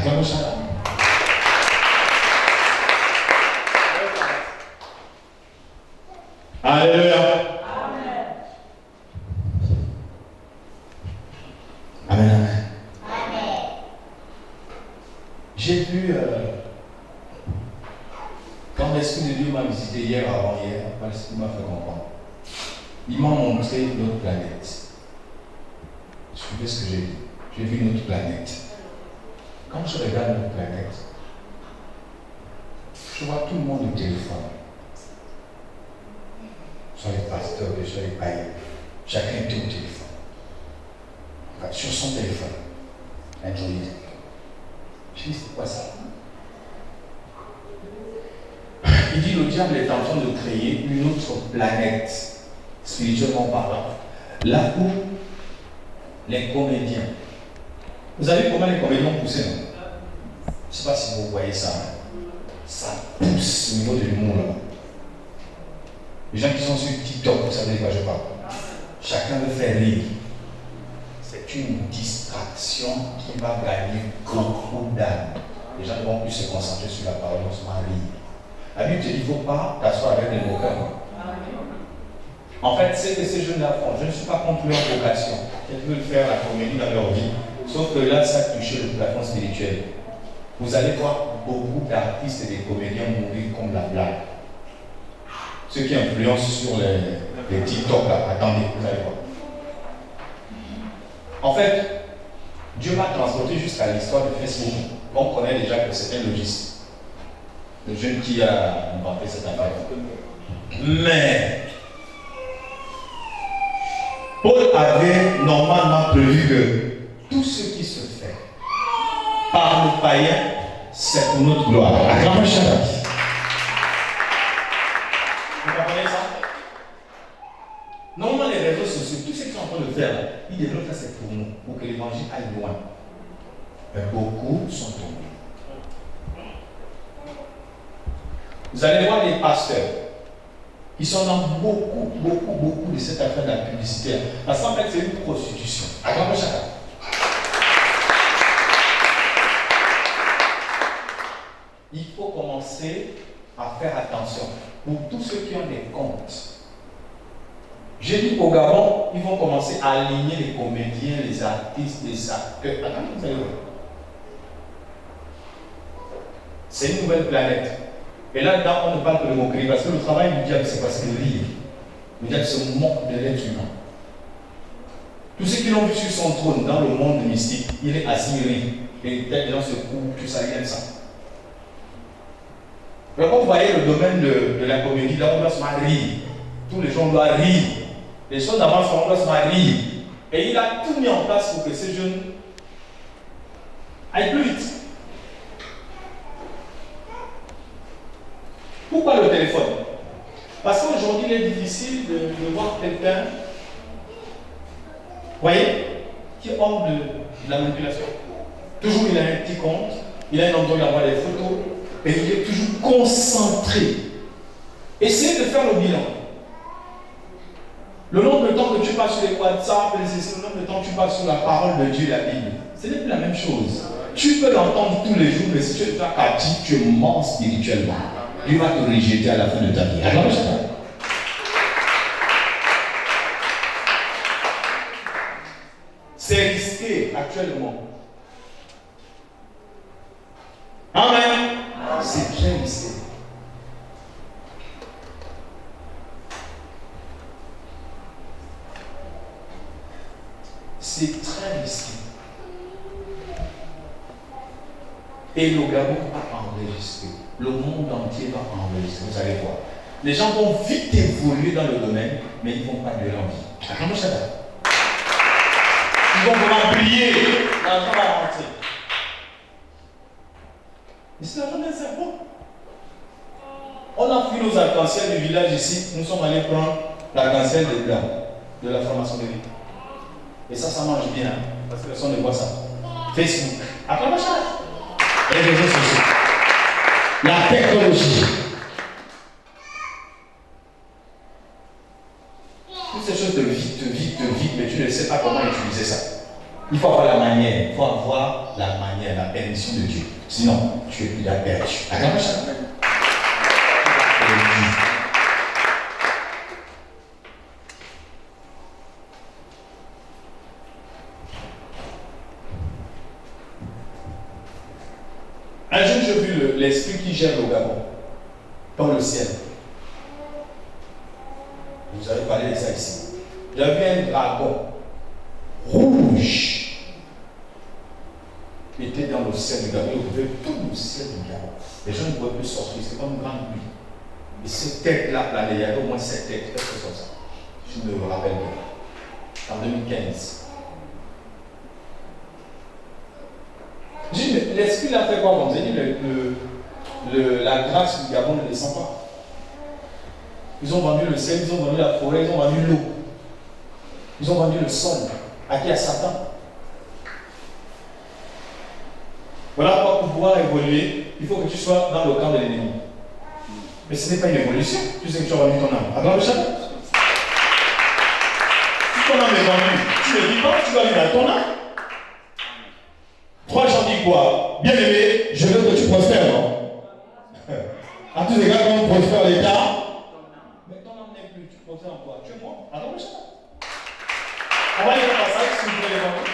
Acclame ça. Alléluia. Amen. Amen, amen. Amen. J'ai vu, quand l'Esprit de Dieu m'a visité hier, avant-hier, l'Esprit m'a fait comprendre. Il m'a montré notre planète. Suivez ce que j'ai dit. J'ai vu notre planète. Quand je regarde notre planète, je vois tout le monde au téléphone. Soit les pasteurs, soit les païens. Chacun était au téléphone. Enfin, sur son téléphone. Android. Je dis, c'est quoi ça? Il dit, le diable est en train de créer une autre planète, spirituellement parlant, là où les comédiens. Vous avez vu comment les comédiens ont poussé, non? Je ne sais pas si vous voyez ça. Hein? Ça pousse au niveau de l'humour là. Les gens qui sont sur TikTok, vous savez de quoi je parle. Chacun veut faire rire. C'est une distraction qui va gagner beaucoup d'âmes. Les gens ne vont plus se concentrer sur la parole, on se met à rire. La Bible te dit, il ne faut pas t'asseoir avec les moqueurs. En fait, c'est que ces jeunes-là font. Je ne suis pas contre leur vocation. Ils veulent faire la comédie dans leur vie. Sauf que là, ça touche le plafond spirituel. Vous allez voir beaucoup d'artistes et des comédiens mourir comme la blague. Ceux qui influencent sur les TikTok, là, attendez, vous allez voir. En fait, Dieu m'a transporté jusqu'à l'histoire de Facebook. On connaît déjà que c'est un logiste. Le jeune qui a inventé cette affaire. Mais Paul avait normalement prévu que tout ce qui se fait par le païen, c'est pour notre gloire. Acclamez chacun. Vous comprenez ça? Normalement, les réseaux sociaux, tout ce qu'ils sont en train de faire, ils devraient faire c'est pour nous, pour que l'évangile aille loin. Mais beaucoup sont tombés. Vous allez voir les pasteurs. Ils sont dans beaucoup de cette affaire de la publicité. Parce qu'en fait, c'est une prostitution. Acclamez chacun. Il faut commencer à faire attention. Pour tous ceux qui ont des comptes. J'ai dit qu'au Gabon, ils vont commencer à aligner les comédiens, les artistes, les acteurs. Attendez, vous allez voir. C'est une nouvelle planète. Et là-dedans, on ne parle que de moquerie, parce que le travail du diable, c'est parce qu'il rit. Le diable se moque de l'être humain. Tous ceux qui l'ont vu sur son trône dans le monde mystique, il est assis, il rit. Et peut-être les gens se coupent, tout ça, il aime ça. Mais quand vous voyez le domaine de la comédie, là on doit se marier. Tous les gens doivent rire. Les choses d'avance, on doit se marier. Et il a tout mis en place pour que ces jeunes aillent plus vite. Pourquoi le téléphone? Parce qu'aujourd'hui, il est difficile de voir quelqu'un, vous voyez, qui est hors de la manipulation. Toujours, il a un petit compte, il a un endroit où il envoie des photos, et il est toujours concentré. Essayez de faire le bilan. Le nombre de temps que tu passes sur les WhatsApp, le nombre de temps que tu passes sur la parole de Dieu, la Bible, ce n'est plus la même chose. Tu peux l'entendre tous les jours, mais si tu es captif, tu es mort spirituellement. Dieu va te rejeter à la fin de ta vie. Alors, c'est risqué actuellement. Amen. C'est très risqué. C'est très risqué. Et le Gabon va enregistrer. Le monde entier va enregistrer. Vous allez voir. Les gens vont vite évoluer dans le domaine, mais ils ne vont pas durer en vie. Comment ça va? Ils vont vraiment plier. L'argent va rentrer. Mais c'est l'argent d'un cerveau. On a pris nos arcs-en-ciel du village ici. Nous sommes allés prendre l'arc-en-ciel des blancs de la franc-maçonnerie. Et ça mange bien, hein, parce que personne ne voit ça. Facebook. Après ma charge. Les réseaux sociaux. La technologie. Toutes ces choses de vite, mais tu ne sais pas comment utiliser ça. Il faut avoir la manière. Il faut avoir la manière. bénédiction de Dieu. Sinon, tu es perdu. Acclamez chacun. Un jour, j'ai vu l'esprit qui gère le Gabon, dans le ciel. Vous avez parlé de ça ici. J'ai vu un dragon rouge qui était dans le ciel du Gabon. Il ouvrait tout le ciel du Gabon. Les gens ne pouvaient plus sortir, c'était comme une grande pluie. Et ces têtes-là planées, il y avait au moins 7 têtes, quelque chose comme ça. Je me rappelle bien. En 2015. J'ai dit, l'esprit l'a fait quoi? Comme j'ai dit, la grâce du Gabon ne descend pas. Ils ont vendu le ciel, ils ont vendu la forêt, ils ont vendu l'eau. Ils ont vendu le sol. À qui? À Satan. Voilà pourquoi pour pouvoir évoluer, il faut que tu sois dans le camp de l'ennemi. Mais ce n'est pas une évolution. Tu sais que tu as vendu ton âme. Attends le chapeau. Si ton âme est vendue, tu ne dis pas que tu vas vivre à ton âme. 3 gens disent quoi? Bien aimé, je veux que tu prospères, non? À tous les gars, quand on prospère l'État, mais ton âme n'est plus, tu prospères en quoi? Tu es moi? Attends le chapeau. On va lire le passage si vous voulez les vendre.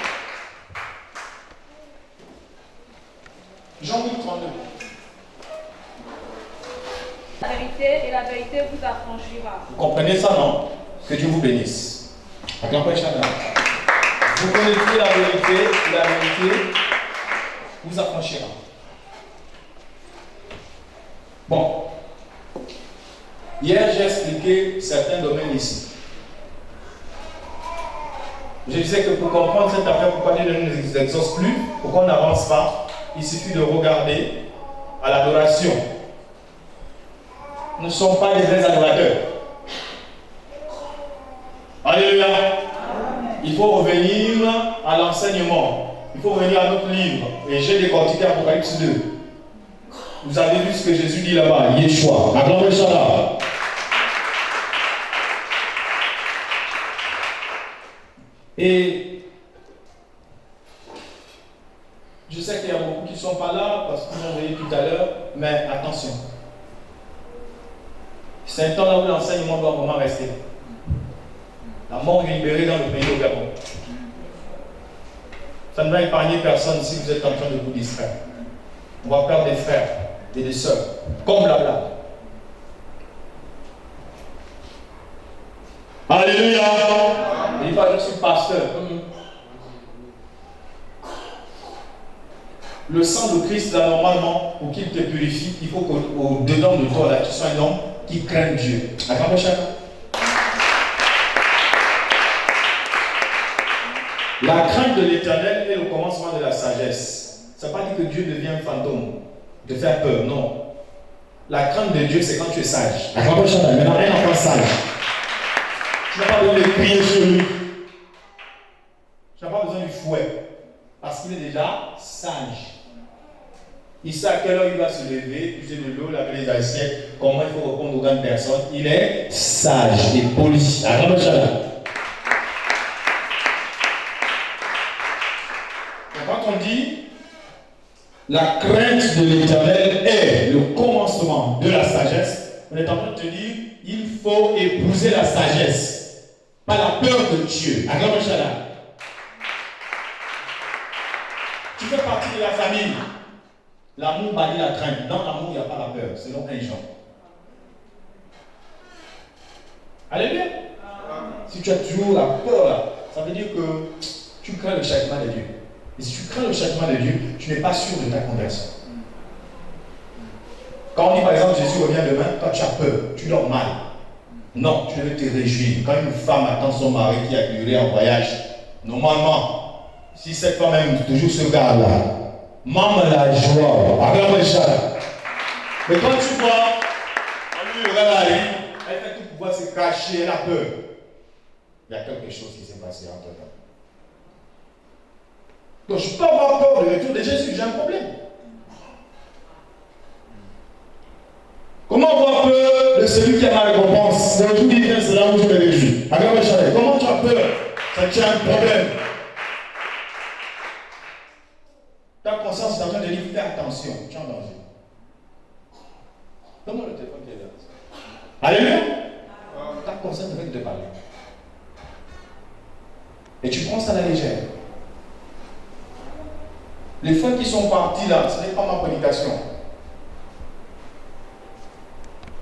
Jean 8, 32. La vérité et la vérité vous affranchira. Vous comprenez ça, non? Que Dieu vous bénisse. Acclamez chacun. Vous connaissez la vérité vous affranchira. Bon. Hier, j'ai expliqué certains domaines ici. Je disais que pour comprendre cette affaire, pourquoi Dieu ne nous exauce plus, pourquoi on n'avance pas, il suffit de regarder à l'adoration. Nous ne sommes pas des vrais adorateurs. Alléluia. Il faut revenir à l'enseignement. Il faut revenir à notre livre. Et j'ai décortiqué Apocalypse 2. Vous avez vu ce que Jésus dit là-bas. Yeshua. Acclamez ça. Et je sais qu'il y a beaucoup qui ne sont pas là parce qu'ils ont veillé tout à l'heure, mais attention. C'est un temps là où l'enseignement doit vraiment rester. La mort est libérée dans le pays au Gabon. Ça ne va épargner personne si vous êtes en train de vous distraire. On va perdre des frères et des sœurs, comme blabla. Alléluia! Ne dis pas, je suis pasteur. Le sang de Christ, là, normalement, pour qu'il te purifie, il faut qu'au-dedans de toi, là, tu sois un homme qui craint Dieu. Acclamez chacun. La crainte de l'Éternel est le commencement de la sagesse. Ça ne veut pas dire que Dieu devient un fantôme, de faire peur, non. La crainte de Dieu, c'est quand tu es sage. Acclamez chacun. Maintenant, un enfant sage. Tu n'as pas besoin de crier sur lui. Tu n'as pas besoin du fouet. Parce qu'il est déjà sage. Il sait à quelle heure il va se lever, puiser de l'eau, laver les assiettes, comment il faut répondre aux grandes personnes. Il est sage et poli. Acclamez chacun. Quand on dit la crainte de l'Éternel est le commencement de la sagesse, on est en train de te dire il faut épouser la sagesse, pas la peur de Dieu. Acclamez chacun. Tu fais partie de la famille. L'amour bannit la crainte. Dans l'amour, il n'y a pas la peur, selon un Jean. Alléluia. Si tu as toujours la peur, là, ça veut dire que tu crains le châtiment de Dieu. Et si tu crains le châtiment de Dieu, tu n'es pas sûr de ta conversion. Quand on dit par exemple Jésus revient demain, toi tu as peur, tu dors mal. Non, tu devais te réjouir. Quand une femme attend son mari qui a duré en voyage, normalement, si cette femme aime toujours ce gars-là, maman la joie, acclamez ça. Mais quand tu vois, elle fait tout pour pouvoir se cacher, elle a peur. Il y a quelque chose qui s'est passé entre temps. Donc je peux avoir peur du retour de Jésus, j'ai un problème. Comment avoir peur de celui qui a ma récompense? Le jour divin, c'est là où je me réjouis. Acclamez ça. Comment tu as peur? Ça tient un problème. Ta conscience est en train te dis, fais attention, tu es en danger. Donne-moi le téléphone qui est là. Alléluia. Ta conscience ne fait que te parler. Et tu prends ça à la légère. Les frères qui sont partis là, ce n'est pas ma prédication.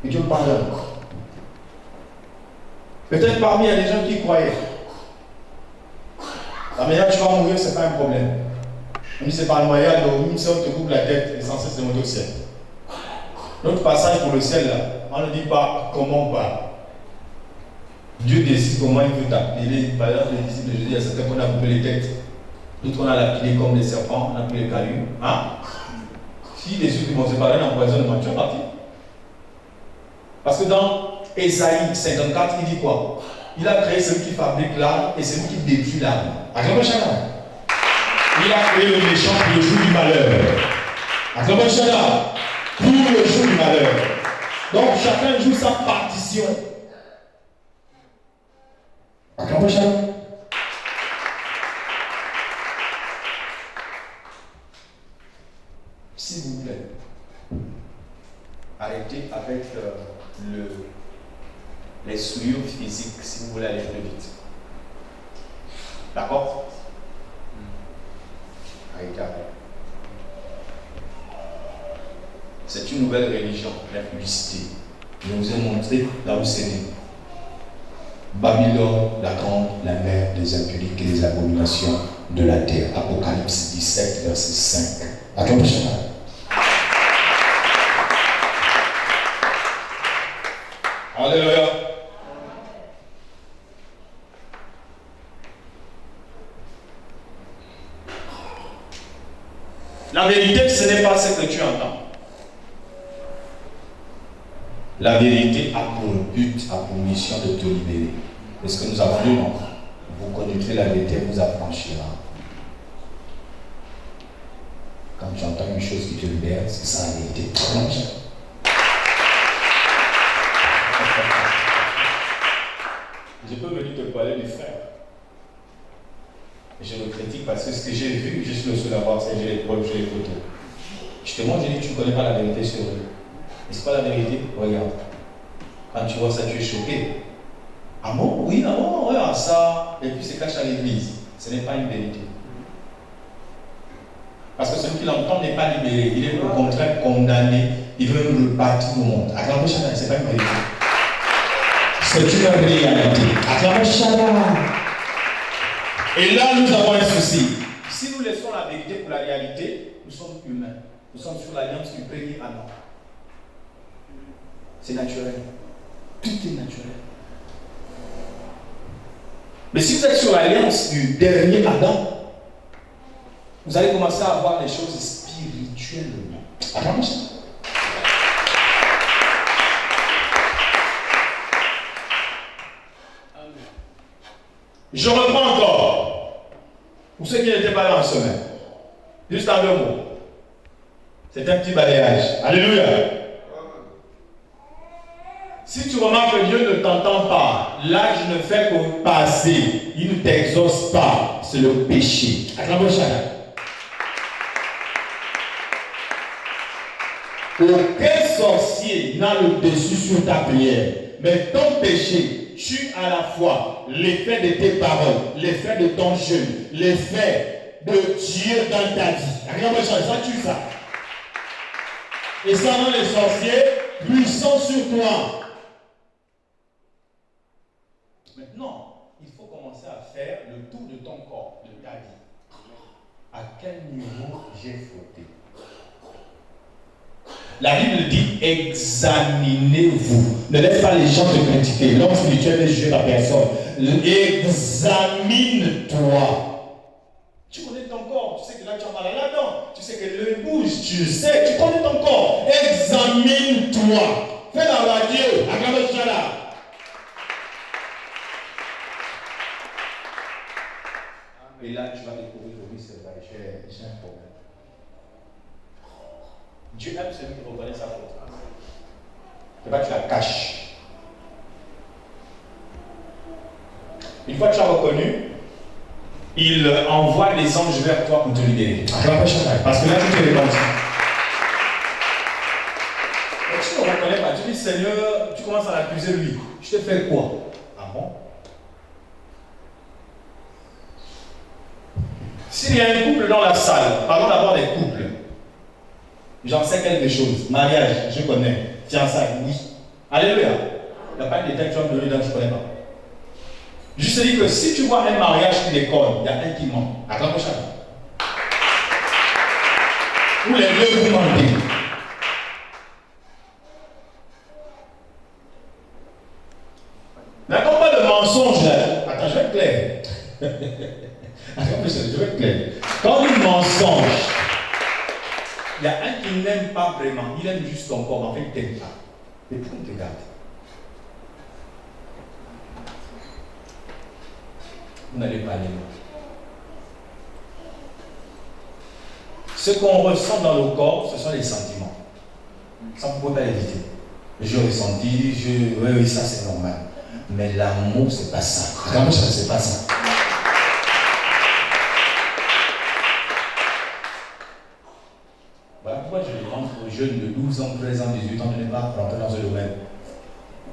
Et Dieu pardonne. Peut-être parmi il y a des gens qui croyaient. La manière tu vas mourir, ce n'est pas un problème. Même si c'est pas le moyen, même si on te coupe la tête, l'essentiel c'est de monter au ciel. Notre passage pour le ciel là, on ne dit pas comment on part. Dieu décide comment il veut t'appeler. Par exemple, les disciples de Jésus, il y a certains qu'on a coupé les têtes. D'autres on a lapidé comme les serpents, on a pris les cailloux. Hein? Si les yeux qui vont se parler d'empoisonnement, tu es parti. Parce que dans Ésaïe 54, il dit quoi? Il a créé celui qui fabrique l'arme et celui qui détruit l'arme. Acclamons chacun. Il a créé le méchant pour le jour du malheur. Acclamons chacun. Pour le jour du malheur. Donc chacun joue sa partition. Acclamons chacun. S'il vous plaît, arrêtez avec les souillures physiques si vous voulez aller plus vite. D'accord? Arrêtez avec. C'est une nouvelle religion, la publicité. Je vous ai montré là où c'est né. Babylone, la grande, la mère des impudiques et des abominations de la terre. Apocalypse 17, verset 5. Attends, prochain. Alléluia. La vérité, ce n'est pas ce que tu entends. La vérité a pour but, a pour mission de te libérer. Est-ce que nous avons lu, non? Vous connaîtrez la vérité, vous affranchira. Quand tu entends une chose qui te libère, c'est ça la vérité. Je peux venir te parler du frère. Je le critique parce que ce que j'ai vu, je suis le seul à voir ça, j'ai les preuves, j'ai les photos. Je te montre, je dis, tu ne connais pas la vérité sur eux. N'est-ce pas la vérité? Regarde. Quand tu vois ça, tu es choqué. Ah bon? Oui, ah bon, regarde ça. Et puis c'est caché à l'église. Ce n'est pas une vérité. Parce que celui qui l'entend n'est pas libéré. Il est au contraire condamné. Il veut nous rebâtir le monde. Acclamons chacun, ce n'est pas une vérité. C'est une réalité. Acclamons chacun. Et là, nous avons un souci. Si nous laissons la vérité pour la réalité, nous sommes humains. Nous sommes sur l'alliance du premier Adam. C'est naturel. Tout est naturel. Mais si vous êtes sur l'alliance du dernier Adam, vous allez commencer à voir les choses spirituellement. Attendez ça. Je reprends encore. Pour ceux qui n'étaient pas là en semaine. Juste en deux mots. C'est un petit balayage. Alléluia. Si tu remarques que Dieu ne t'entend pas, l'âge ne fait que passer, il ne t'exauce pas, c'est le péché. Acclamons chacun. Aucun sorcier n'a le dessus sur ta prière, mais ton péché tue à la fois l'effet de tes paroles, l'effet de ton jeûne, l'effet de Dieu dans ta vie. Acclamons chacun, ça tue ça. Et ça rend les sorciers puissants sur toi. Maintenant, il faut commencer à faire le tour de ton corps, de ta vie. À quel niveau j'ai fauté? La Bible dit examinez-vous. Ne laisse pas les gens te critiquer. L'homme spirituel n'est jugé par personne. Examine-toi. Tu connais ton corps. Tu sais que là tu as mal là-dedans. Tu sais que l'œil bouge. Tu sais. Tu connais ton corps. Examine-toi. Fais la radio. Acclamons là. Et là, tu vas découvrir que oui, c'est vrai, j'ai un problème. Dieu aime celui qui reconnaît sa faute. Et pas tu la caches. Une fois que tu as reconnu, il envoie des anges vers toi pour te libérer. Parce que là, tu te répands. Tu ne le reconnais pas. Tu dis, Seigneur, tu commences à l'accuser lui. Je te fais quoi? Ah bon? S'il y a un couple dans la salle, parlons d'abord des couples. J'en sais quelque chose. Mariage, je connais. Fiançailles, oui. Alléluia. Il n'y a pas de détail que tu vas me donner, donc je ne connais pas. Juste dire que si tu vois un mariage qui décolle, il y a un qui ment. Attends, prochain. Ou les deux vous mentez. D'accord, pas de mensonge là. Attends, je vais être clair. Attends, je vais être clair. Quand il mensonge, il y a un qui n'aime pas vraiment. Il aime juste ton corps, mais en fait, il ne t'aime pas. Et pourquoi il te garde? Vous n'allez pas aller loin. Ce qu'on ressent dans le corps, ce sont les sentiments. Ça, vous ne pouvez pas éviter. Je ressentis, oui, ça c'est normal. Mais l'amour, c'est pas ça. L'amour, c'est pas ça. Voilà pourquoi je demande aux jeunes de 12 ans, 13 ans, 18 ans de ne pas rentrer dans ce domaine.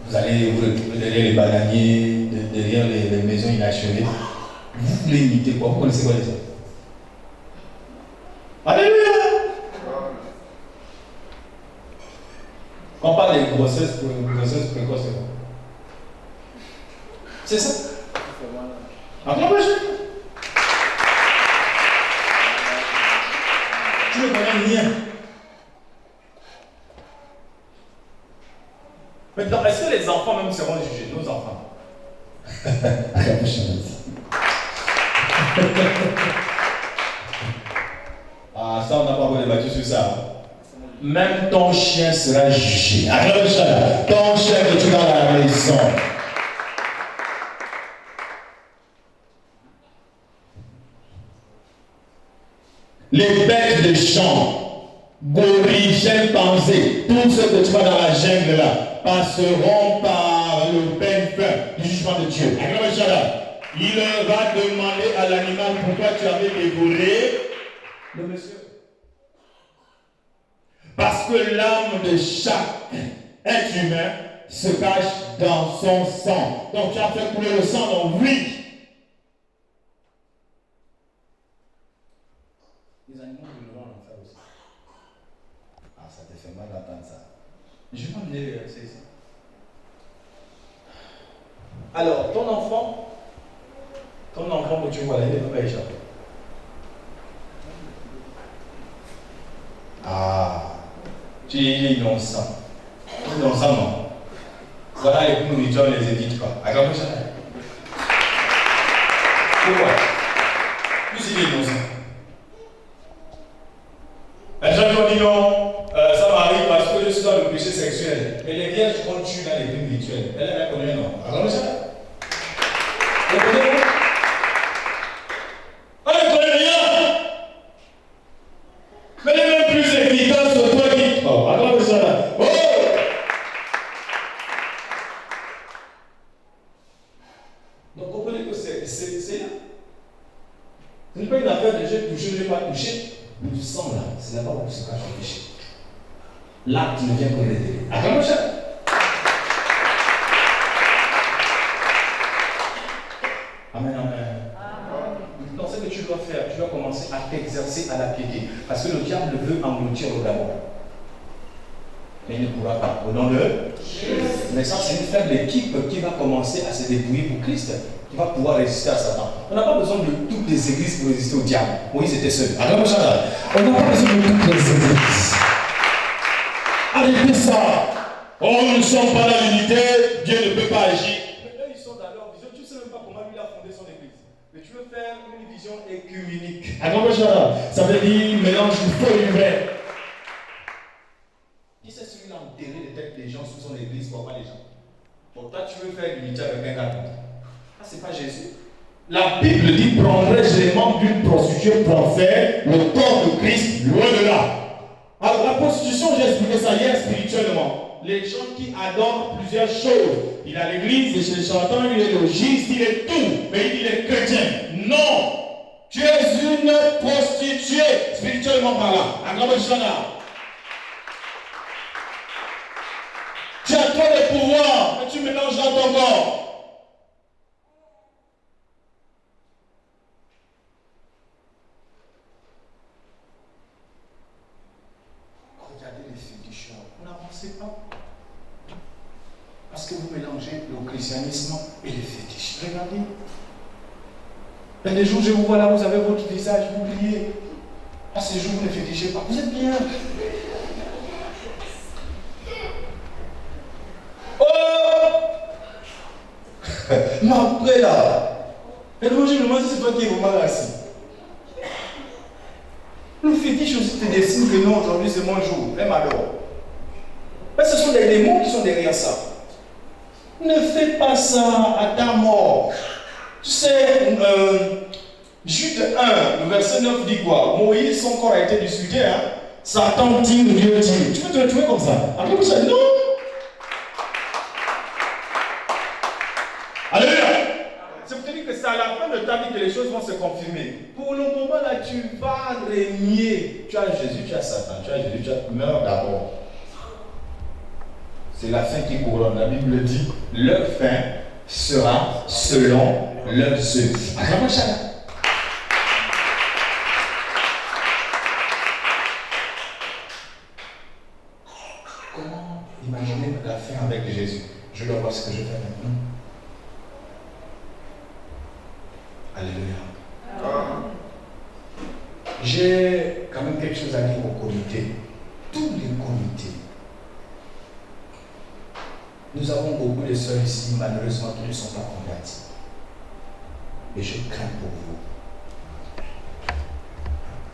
Vous allez vous retrouver derrière les bananiers, derrière les maisons inachevées. Vous voulez imiter quoi? Vous connaissez quoi les autres? Alléluia! Quand on parle des grossesses précoces, c'est ça? Attends, tu ne connais rien. Maintenant, est-ce que les enfants même seront jugés? Nos enfants. Ah, ça, on n'a pas encore débattu sur ça. Même ton chien sera jugé. Ton chien que tu as dans la maison. Les bêtes de champ, gorilles, chimpanzés, tout ce que tu vois dans la jungle là, passeront par le peine feu du jugement de Dieu. Il va demander à l'animal pourquoi tu avais dévoré le monsieur. Parce que l'âme de chaque être humain se cache dans son sang. Donc tu as fait couler le sang, donc oui. Les animaux de l'eau en fait aussi. Ah, ça te fait mal d'entendre ça. Je vais m'amener les versets ici. Alors, ton enfant que tu vois là, il ne peut pas échapper. Ah, tu es innocent. Innocent, non. Voilà les coups nourritures, on ne les évite pas. Regarde ça. Pourquoi? Plus il est innocent. Les gens ont dit non, ça m'arrive parce que je suis dans le péché sexuel. Mais les vierges qu'on tue dans les crimes rituels, elle connaît non. Regarde ça. Elle connaît non. Elle ne connaît rien. Mais elle est même plus efficace que toi qui. Oh, regarde ça là. Oh! Donc comprenez que c'est là. Ce n'est pas une affaire de j'ai touché, je n'ai pas touché. Mais du sang là, c'est là-bas où se cache le péché. L'acte ne vient que l'aider. Attends, mon cher. Amen, amen. Donc, ce que tu dois faire, tu dois commencer à t'exercer à la piété. Parce que le diable veut engloutir le d'abord. Mais il ne pourra pas. Au nom de Jésus. Mais ça, c'est une faible équipe qui va commencer à se débrouiller pour Christ, qui va pouvoir résister à Satan. On n'a pas besoin de toutes les églises pour résister au diable. Moïse était seul. On n'a pas besoin de toutes les églises. Arrêtez ça. Oh, nous ne sommes pas dans l'unité, Dieu ne peut pas agir. Mais eux, ils sont dans leur vision. Tu ne sais même pas comment lui a fondé son église. Mais tu veux faire une vision écuménique. Ça veut dire mélange du faux et du vrai. Qui c'est celui-là enterré les têtes des gens sous son église pour pas les gens? Donc toi, tu veux faire l'unité avec un gars. Ah, c'est pas Jésus. La Bible dit prendrais-je les membres d'une prostituée pour faire le corps de Christ loin de là. Alors la prostitution, j'ai expliqué ça hier spirituellement. Les gens qui adorent plusieurs choses. Il a l'église, il est chez le chanteur, il est logiste, il est tout. Mais il est chrétien. Non! Tu es une prostituée, spirituellement parlant. Acclamez Shana. Tu as trop de pouvoir, mais tu mélanges dans ton corps. Regardez les féticheurs, vous n'avancez pas. Parce que vous mélangez le christianisme et les fétiches. Regardez. Il y a des jours, je vous vois là, vous avez votre visage, vous oubliez. À ces jours, vous ne fétichez pas. Vous êtes bien. Mais après là, et moi je me demande si c'est toi qui es vraiment assis. Le fétiche aussi te destine que non, aujourd'hui c'est mon jour, même alors. Mais ce sont des démons qui sont derrière ça. Ne fais pas ça à ta mort. Tu sais, Jude 1, le verset 9 dit quoi? Moïse, son corps a été disputé, hein? Satan tire, Dieu tire. Tu peux te retrouver comme ça. Après, vous savez, non. Alléluia. C'est pour te dire que c'est à la fin de ta vie que les choses vont se confirmer. Pour le moment là, tu vas régner. Tu as Jésus, tu as Satan. Tu as Jésus, tu as meurs d'abord. C'est la fin qui couronne. La Bible dit, leur fin sera selon leurs œuvres. Comment imaginer la fin avec Jésus? Je dois voir ce que je fais maintenant. Alléluia. J'ai quand même quelque chose à dire au comité. Tous les comités. Nous avons beaucoup de sœurs ici, malheureusement, qui ne sont pas converties. Et je crains pour vous.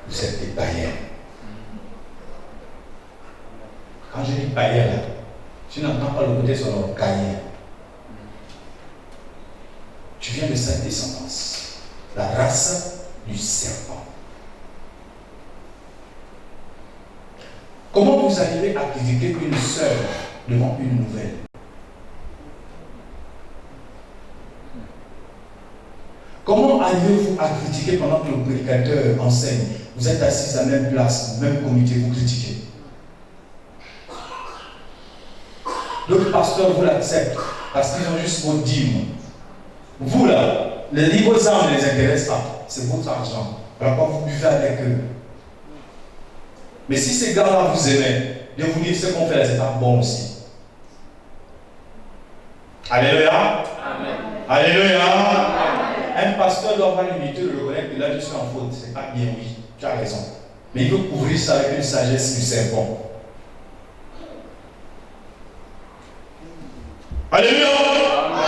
Vous êtes des païens. Quand je dis païen là, tu n'entends pas le côté sur leur caïen. Tu viens de cette descendance, la race du serpent. Comment vous arrivez à critiquer une sœur devant une nouvelle? Comment arrivez-vous à critiquer pendant que le prédicateur enseigne? Vous êtes assis à la même place, au même comité, vous critiquez. D'autres pasteurs vous l'acceptent parce qu'ils ont juste vos dîmes. Vous là, vos âmes ne les intéressent pas. C'est votre argent. Alors vous buvez avec eux. Mais si ces gars-là vous aimez, de vous dire ce qu'on fait là, c'est pas bon aussi. Alléluia. Amen. Alléluia. Amen. Un pasteur doit avoir l'humilité de reconnaître que là je suis en faute. C'est pas bien, oui. Tu as raison. Mais il veut couvrir ça avec une sagesse du serpent. Alléluia. Amen.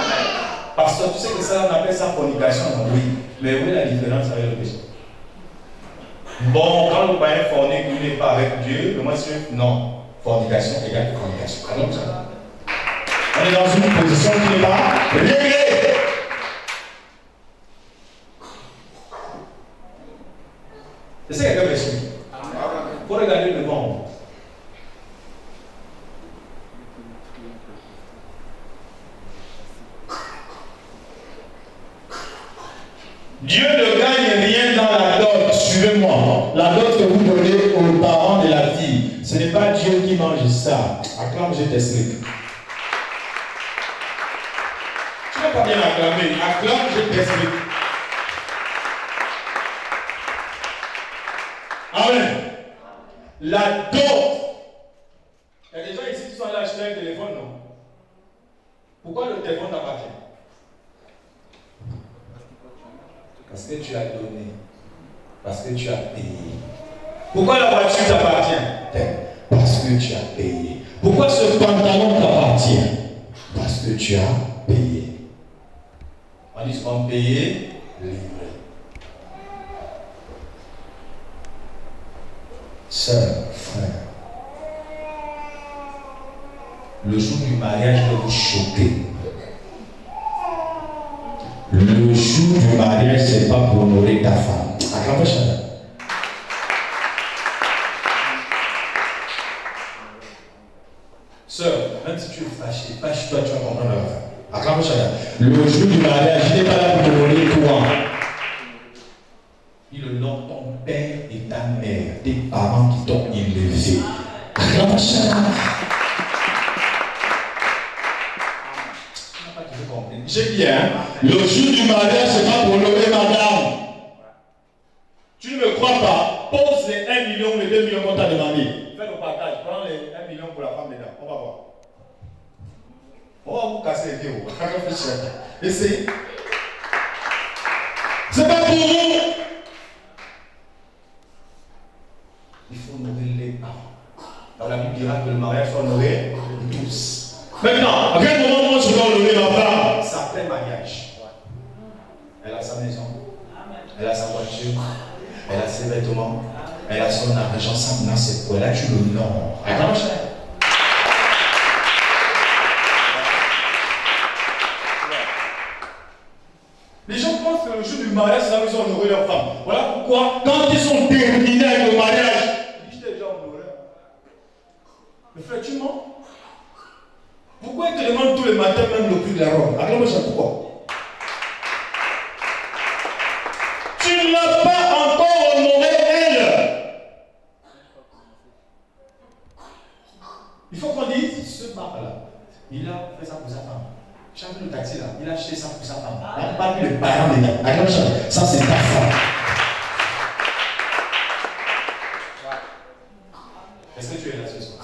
Pasteur, tu sais que ça, on appelle ça fornication, non? Oui. Mais où est la différence avec le péché? Bon, quand le païen fornique, il n'est pas avec Dieu, mais moi, non. Fornication égale fornication. Alors, ça. On est dans une position qui n'est pas réglée. C'est ça qu'il y a comme esprit. Il faut regarder le vent. Dieu ne gagne rien dans la dot. Suivez-moi. La dot que vous donnez aux parents de la fille, ce n'est pas Dieu qui mange ça. Acclame, je t'explique. Tu n'as pas bien acclamé. Acclame, je t'explique. Amen. La dot. Il y a des gens ici qui sont allés acheter un téléphone, non? Pourquoi le téléphone t'appartient? Parce que tu as donné. Parce que tu as payé. Pourquoi la voiture t'appartient? Parce que tu as payé. Pourquoi ce pantalon t'appartient? Parce que tu as payé. On dit souvent payer, livré. Sœur, frère, le jour du mariage doit vous choquer. Le jour du mariage, ce n'est pas pour honorer ta femme. Acclamez Chanel. Sœur, même si tu es fâché, fâche-toi, tu vas comprendre la fin. Acclamez Chanel. Le jour du mariage, il n'est pas là pour honorer toi. J'ai bien. Le jour du mariage, c'est pas pour honorer madame. Tu ne me crois pas? Pose les 1 million, les 2 millions qu'on t'a demandé. Fais le partage. Prends les 1 million pour la femme dedans. On va voir. On va vous casser les pieds. Essayez. C'est pas pour vous. Il faut honorer les parents. Dans la Bible dira que le mariage soit honoré de tous. Maintenant, à quel moment moi je dois honorer ma femme? Ça fait mariage. Elle a sa maison, elle a sa voiture, elle a ses vêtements, elle a son argent, ça maintenant c'est pour elle. Là tu l'honores. Attends, cher. Les gens pensent que le jour du mariage, c'est là où ils ont honoré leur femme. Voilà pourquoi, quand ils sont terminés avec le mariage, ils disent déjà honoré. Le frère, tu mens? Pourquoi il te demande tous les matins même le prix de la robe? Acclame-moi ça, pourquoi? Tu ne l'as pas encore honoré elle. Il faut qu'on dise, ce bar-là, il a fait ça pour sa femme. J'ai vu le taxi là, il a acheté ça pour sa femme. Il n'a pas vu le parent dedans. Acclame ça, c'est ta femme. Est-ce que tu es là ce soir?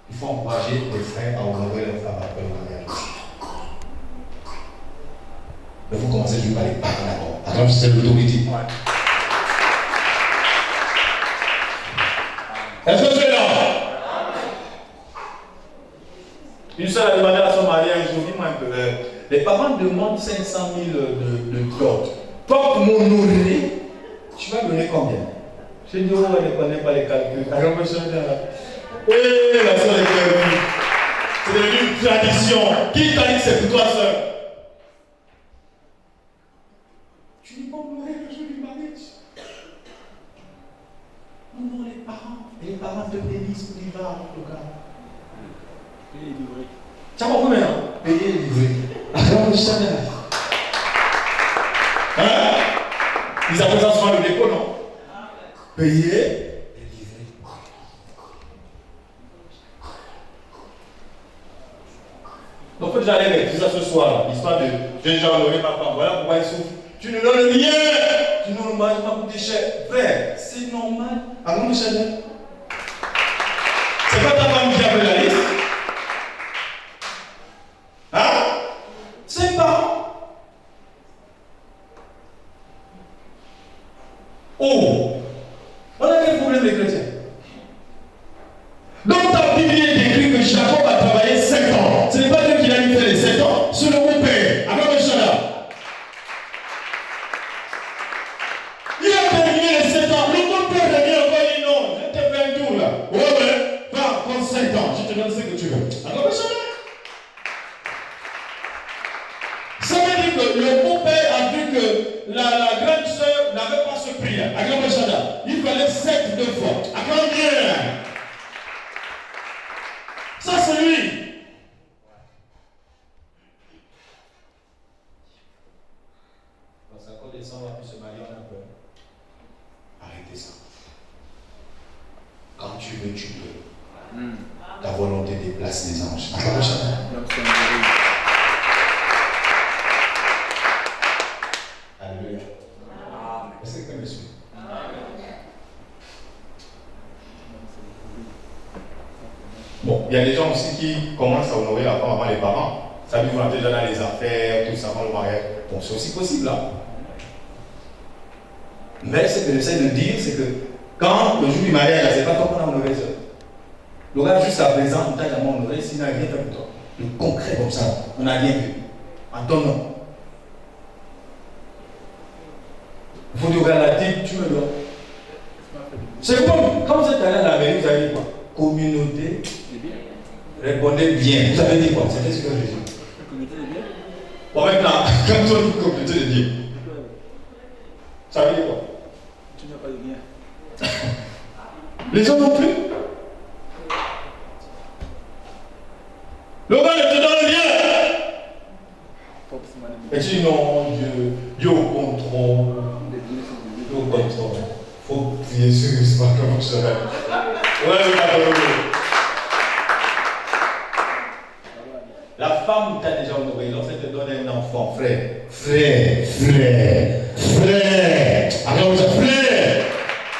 Il faut encourager les frères à honorer leur femme après le mariage. Mais vous commencez juste par les parents d'abord. Attends, c'est l'autorité. Est-ce que tu es là? Une seule a demandé à son mari un jour, dis-moi un peu, les parents demandent 500 000 de dot. Toi, pour m'honorer, tu vas donner combien? Je dis, oh, elle ne connaît pas les calculs. Alors, je suis là. Et la soeur est perdue. C'est devenu une tradition. Qui t'a dit que c'est pour toi seul? Tu n'es pas honoré le jour du mariage. Honore les parents. Et les parents te bénissent pour l'hiver, le gars. Payer les livrets. Tu as compris maintenant? Payer les livrets. Alors, je sais bien. Hein? Ils appellent ça souvent le dépôt, non? Payer. Donc, faut déjà aller avec ça ce soir, l'histoire de j'ai déjà honoré ma femme. Voilà pourquoi il souffre. Tu ne donnes rien. Tu ne donnes pas coûté cher. Frère, c'est normal. Allons, Michel. C'est pas ta femme qui a fait la liste. Hein? C'est pas. Oh! On a quel problème les chrétiens? Dans ta Bible, il est écrit que Jacob a travaillé 5 ans. Ce n'est pas Dieu qui l'a mis faire les 7 ans, c'est le beau-père. Alors, le chala. Il a terminé les 7 ans. Le beau-père revient encore, il dit non, je te fais un tour là. Ouais, va, prends 5 ans, je te donne ce que tu veux. Alors, le chala. Ça veut dire que le beau-père a vu que la grande sœur n'avait pas ce prix. Alors, le chala. Il fallait 7 de fois. Alors, bien. Ça, c'est lui. Quand ça code descend, on va plus se marier, on a peur. Arrêtez ça. Quand tu veux, tu peux. Ta volonté déplace les anges. Alléluia. Est-ce que vous me suivez? Bon, il y a des gens aussi qui commencent à honorer la femme avant les parents. Ça veut dire qu'on a déjà dans les affaires, tout ça, avant le mariage. Bon, c'est aussi possible là. Mais ce que j'essaie de dire, c'est que quand le jour du mariage, c'est pas toi qu'on a honoré ça. Le gars, juste à présent, on t'a jamais honoré s'il n'a rien fait pour toi. Le concret comme ça, on n'a rien vu. En ton nom. Il faut dire à la tête, tu me dois. C'est comme, quand vous êtes allé à la mairie, vous avez dit quoi? Communauté. Répondez bien. Vous avez dit quoi? C'était ce que j'ai dit. Communauté de bien. Bon, maintenant, quand on dit communauté de bien, ça veut dire quoi? Tu n'as pas de bien. Les autres non plus. Le gars ne te donne rien. Et tu dis non, Dieu au contrôle. Dieu au contrôle. Il faut prier sur, c'est pas comme ça. La femme t'a déjà honoré lorsqu'elle te donne un enfant, frère. Alors, frère,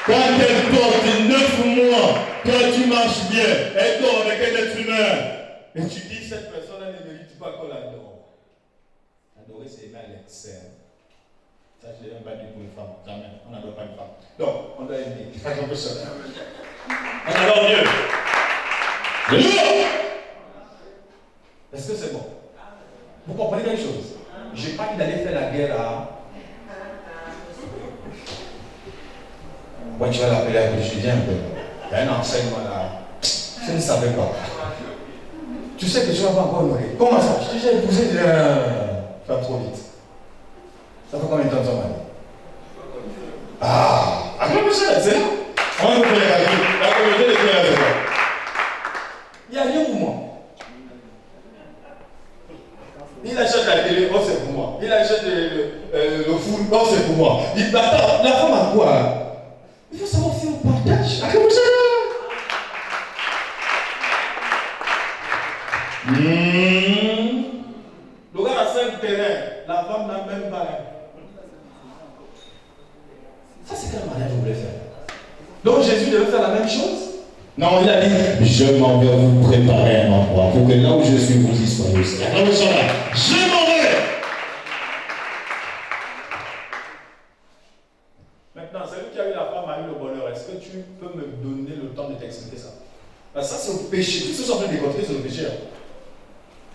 quand elle porte 9 mois, quand tu marches bien, elle dort avec un être humain. Et tu dis, cette personne-là ne mérite pas qu'on l'adore. Adorer, c'est aimer à l'excès. Ça, je ne l'ai même pas dit pour une femme. Jamais. On n'adore pas une femme. Donc, on doit aimer. On adore Dieu. Est-ce que c'est bon? Vous comprenez quelque chose? Je n'ai pas dit d'aller faire la guerre à. Moi, tu vas l'appeler un peu, je dis un peu. Il y a un enseignement là. Je ne savais pas. Tu sais que tu ne vas pas encore honorer. Comment ça? Je t'ai déjà épousé de. Faire trop vite. Ça fait combien de temps ton mari? Ah! À quoi ça, c'est? On va vous faire les calculs. La communauté de Dieu avec moi. Il n'y a rien pour moi. Il achète la télé, oh c'est pour moi. Il achète le food, oh c'est pour moi. Attends, la femme a quoi? Il faut savoir si on partage. À quoi ça? Le gars a 5 terrains, la femme n'a même pas. Ça, c'est quel mariage vous voulez faire? Donc Jésus devait faire la même chose? Non, il a dit, je m'en vais vous préparer un endroit pour que là où je suis, vous y soyez aussi. Je m'en vais. Maintenant, celui qui a eu la femme a eu le bonheur. Est-ce que tu peux me donner le temps de t'expliquer ça? Parce que ça, c'est le péché. Tout ce qui sont en train de décontrer, c'est le péché.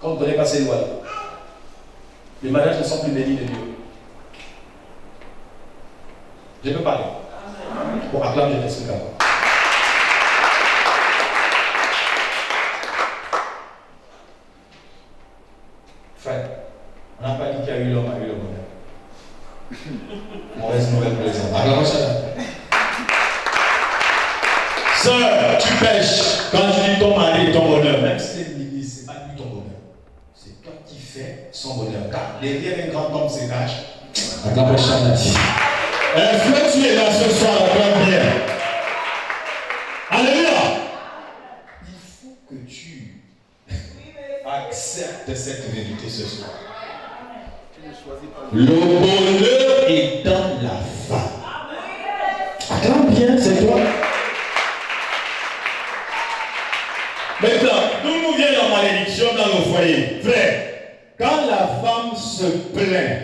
Quand vous ne connaissez pas ces lois-là, les mariages ne sont plus bénis de Dieu. Je peux parler. Bon, acclame, je t'explique encore. Frère, on n'a pas dit qu'il y a eu l'homme, a eu le bonheur. Mauvaise nouvelle pour les hommes. Acclame ça. Sœur, tu pêches quand tu dis ton mari et ton bonheur. Même si c'est l'église, ce n'est pas lui ton bonheur. C'est toi qui fais son bonheur. Car derrière un grand homme se cache. Acclame ça. Est-ce que tu es là ce soir, acclame bien. Alléluia. Il faut que tu acceptes cette vérité ce soir. Le bonheur est dans la femme. Acclame bien, c'est toi. Maintenant, d'où nous vient la malédiction dans nos foyers? Frère, quand la femme se plaint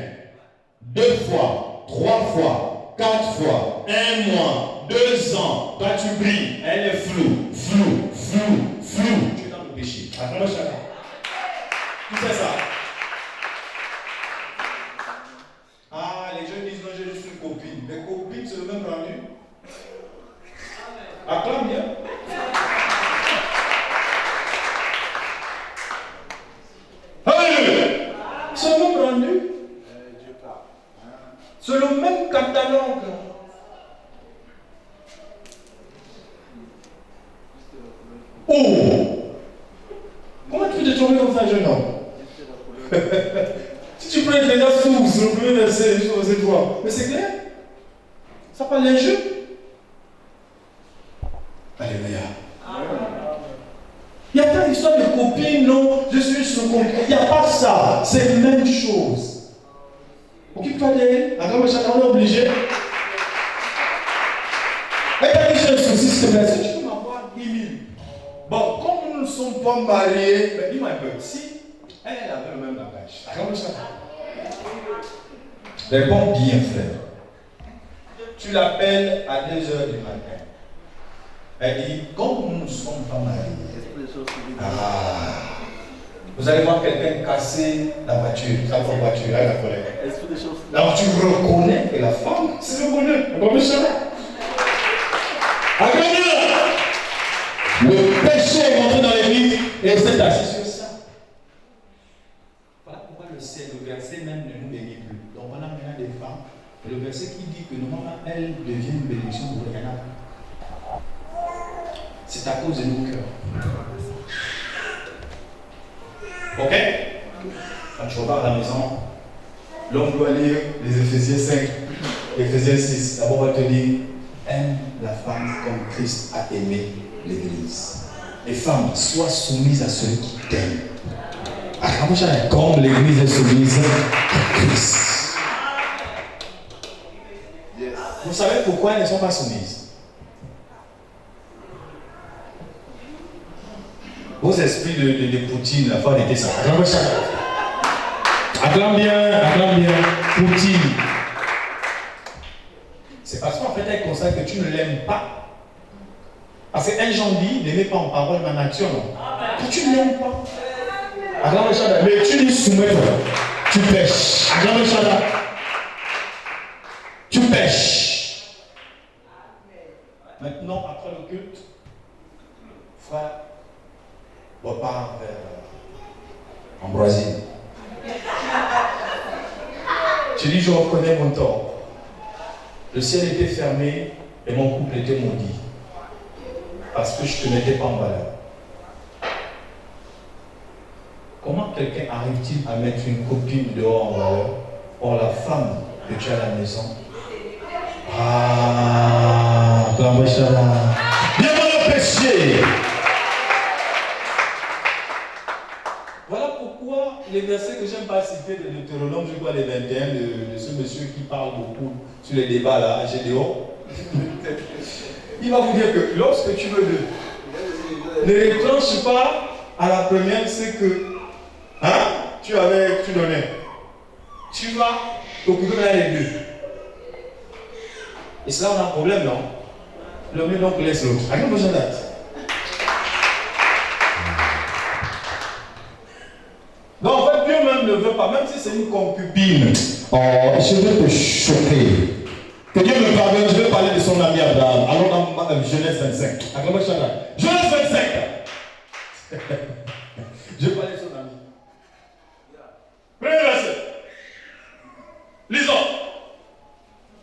2 fois, 3 fois, 4 fois, 1 mois, 2 ans, toi tu brilles, elle est floue. Tu es dans le péché. Attends, chacun. Tu sais ça? Ah, les jeunes disent non, j'ai juste une copine. Les copines, c'est le même rendu. Acclame bien. C'est le même rendu. C'est le même catalogue. Oh! Comment tu peux te tromper comme ça, jeune homme? Si tu peux être déjà sourd, c'est le premier verset, c'est toi. Mais c'est clair? Ça parle d'un jeu? Alléluia. Il n'y a pas d'histoire de copine, non, je suis sur le compte. Il n'y a pas ça. C'est la même chose. Occupe-toi d'elle. Attends, mais chacun est obligé. Mais t'as dit, j'ai un souci, s'il te plaît. Est-ce que tu peux m'avoir 10 000? Bon, comme nous ne sommes pas mariés, ben dis-moi un peu. Si elle avait le même langage, attends, mais chacun. Réponds bien, frère. Tu l'appelles à 2 heures du matin. Elle dit, comme nous ne sommes pas mariés, vous allez voir quelqu'un casser la voiture, sa voiture, là, la colère. Alors tu reconnais que la femme, c'est le bonheur. Le péché est rentré dans l'église et c'est assis sur ça. Voilà pourquoi le verset même ne nous bénit plus. Donc on a maintenant des femmes, et le verset qui dit que normalement elles deviennent une bénédiction pour les canards. C'est à cause de nos cœurs. Ok? Quand tu repars à la maison, l'homme doit lire les Éphésiens 5, Éphésiens 6. D'abord, on va te dire, aime la femme comme Christ a aimé l'Église. Les femmes, soient soumises à celui qui t'aime. Comme l'Église est soumise à Christ. Vous savez pourquoi elles ne sont pas soumises? Vos esprits de Poutine, la femme était ça. Acclame bien, Poutine. C'est parce qu'en fait, elle constate que tu ne l'aimes pas. Parce qu'un Jean dit, n'aimez pas en parole, mais en action. Que tu ne l'aimes pas. Mais tu lui soumets, tu pêches. Tu pêches. Maintenant, après le culte, frère, repart vers Ambroisie. Tu dis, je reconnais mon tort. Le ciel était fermé et mon couple était maudit. Parce que je ne te mettais pas en valeur. Comment quelqu'un arrive-t-il à mettre une copine dehors en valeur? Or, la femme que tu as à la maison. Viens le péché. Voilà pourquoi les versets que j'aime pas citer de Deutéronome, je crois les 21 de ce monsieur qui parle beaucoup sur les débats là, à Gédéon. Il va vous dire que lorsque tu veux ne retranche pas à la première, c'est que tu donnais. Tu vas t'occuper les deux. Et cela, on a un problème, non? Le mieux donc laisse l'autre. À quel besoin d'être? Donc en fait, Dieu même ne veut pas, même si c'est une concubine. Oh, je vais te choquer. Que Dieu me pardonne, je vais parler de son ami Abraham. Allons dans Genèse 25. Genèse 25. Je vais parler de son ami. Premier verset. Lisons.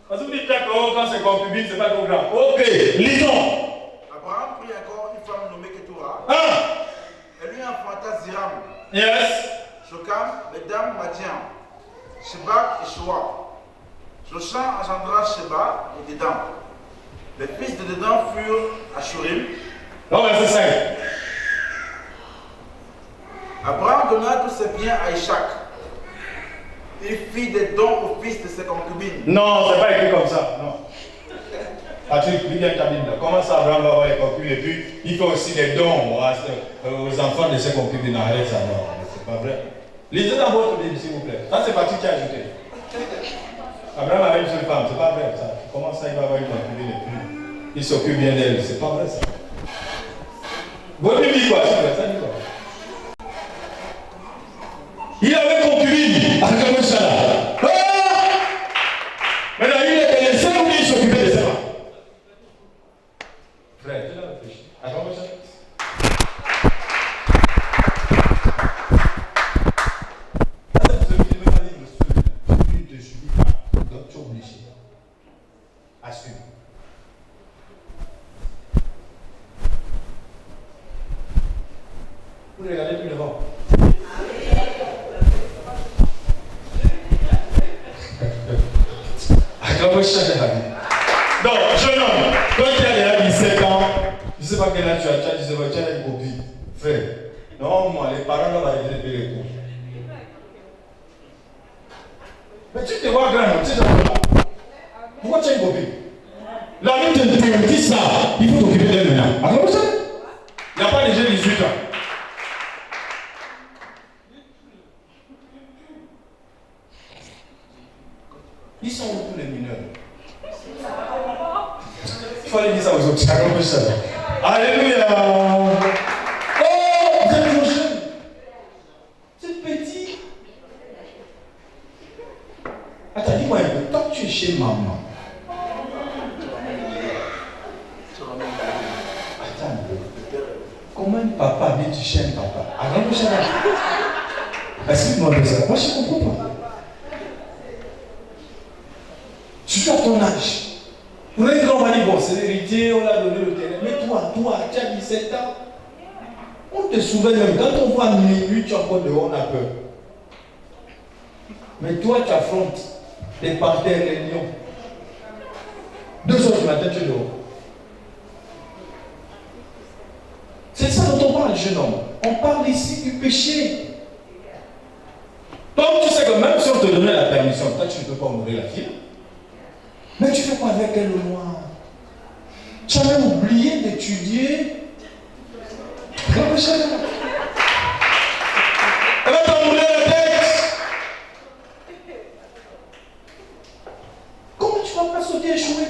Parce que vous dites d'accord, quand c'est concubine, c'est pas trop grave. Ok, lisons. Abraham prit encore une femme nommée Ketura. Elle lui enfanta Ziram. Yes. Jokam, Bedam, Madian, Sheba et Shoa. Joshan engendra Sheba et Dedam. Les fils de Dedam furent Ashurim. Non, verset 5. Abraham donna tous ses biens à Ishak. Il fit des dons aux fils de ses concubines. Non, c'est pas écrit comme ça. Non. Patrick, lis bien ta Bible. Comment ça, Abraham va avoir les concubines et puis il fait aussi des dons aux enfants de ses concubines. Arrête ça, non. C'est pas vrai. Lisez dans votre Bible, s'il vous plaît. Ça, c'est Patrick qui a ajouté. Abraham avait une seule femme, c'est pas vrai ça. Comment ça, il va avoir une concubine et puis il s'occupe bien d'elle? C'est pas vrai ça. Votre Bible dit quoi? Ça dit quoi? Il avait concubine. Maintenant, il était le seul où il s'occupait de ça. Frère, tu l'as réfléchi. Attends, ça. Donc tu es obligé. Assume. Vous regardez plus devant. Donc, jeune homme, toi qui as déjà 17 ans, je ne sais pas quel âge tu as, tu as une copie. Frère, non, moi, les parents vont arrêter de payer les cours. Mais tu te vois grand, tu sais pas. Pourquoi tu as une copie? La vie te dit ça, il faut t'occuper d'elle maintenant. Alors, ça, il n'y a pas de jeunes 18 ans. Ils sont où tous les mineurs? Il faut aller dire ça aux autres. Alléluia. Oh, vous êtes trop jeune. Vous êtes petit. Attends, dis-moi un peu. Tant que tu es chez maman. Attends. Comment un papa vient chez un papa? Arrête de chercher. Explique-moi de ça. Moi, je ne comprends pas. Surtout à ton âge. Pour un grand, on va dire, bon, c'est l'héritier, on l'a donné le terrain. Mais toi, tu as 17 ans. On te souvient même, quand on voit minuit, tu es encore dehors, on a peur. Mais toi, tu affrontes les panthères, les lions. 2 heures du matin, tu es dehors. jeune homme, on parle ici du péché. Donc tu sais que même si on te donnait la permission, toi tu ne peux pas honorer la fille. Mais tu fais quoi avec elle au noir? Tu as même oublié d'étudier. Elle va t'enrouler la tête. Comment tu vas pas sauter et échouer?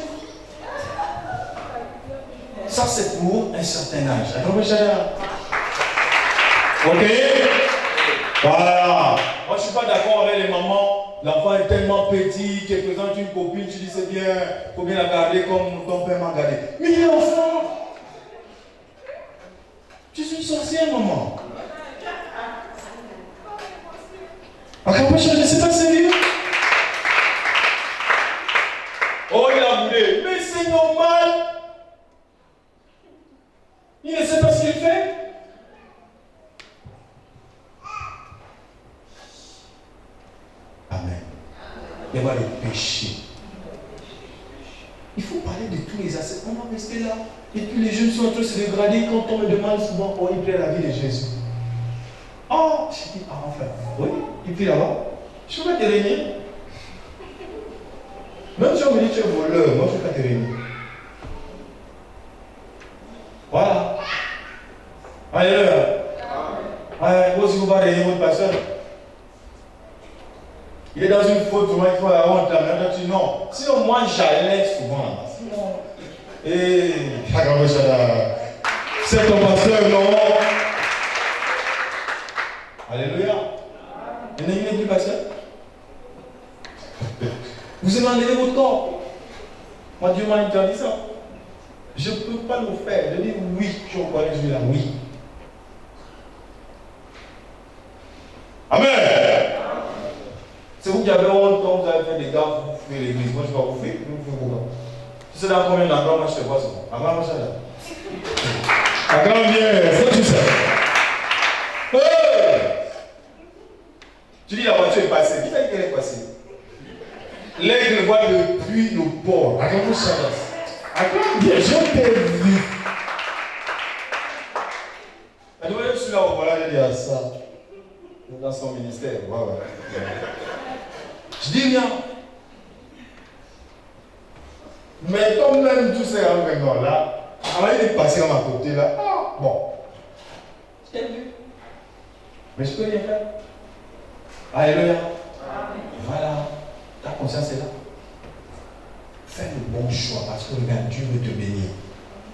Ça c'est pour un certain âge. Ok? Voilà. Moi je ne suis pas d'accord avec les mamans. L'enfant est tellement petit qu'il présente une copine, tu dis c'est bien, il faut bien la garder comme ton père m'a gardé. Mais il est enfant. Tu es une sorcière, maman. Encore pas changer, c'est pas sérieux. Oh, il a boudé. Mais c'est normal. Il ne sait pas ce qu'il fait. Amen. Il y a le péché. Il faut parler de tous les aspects. On va rester là. Et puis les jeunes sont en train de se dégrader quand on me demande souvent oh, il plaît la vie de Jésus. Oh, je dis, ah enfin, oui, il plaît là-bas. Je ne peux pas te régner. Même si on me dit tu es voleur, moi je ne peux pas te régner. Voilà. Alléluia. Vous aussi vous allez régner votre pasteur. Il est dans une faute, il faut la honte, la tu non. Sinon, moi, j'allais souvent. Sinon, c'est ton pasteur, non? Alléluia. Il n'est plus pasteur. Vous aimez enlever votre corps. Moi, Dieu m'a interdit ça. Je ne peux pas le faire. Je dis oui, je reconnais celui-là, oui. Amen. C'est vous qui avez honte quand vous avez fait des gars, vous faites l'église. Moi, je ne vais pas vous faire. Vous pourquoi? Tu sais dans combien d'endroits, moi, je te vois ça. À grand machin là. À grand bien, c'est tout ça. Tu dis la voiture est passée. Qui t'a dit qu'elle est passée? L'aigle voit depuis le port. À grand machin là. À grand bien, je t'ai vu. Elle doit être celui-là où voilà, je dis à ça. Dans son ministère. Ouais. Je dis bien. Mais comme même tous ces rencontres là, avant il est passé à ma côté là. Ah, bon. Je t'ai vu. Mais je peux rien faire. Alléluia. Voilà. Ta conscience est là. Fais le bon choix parce que regarde, Dieu veut te bénir.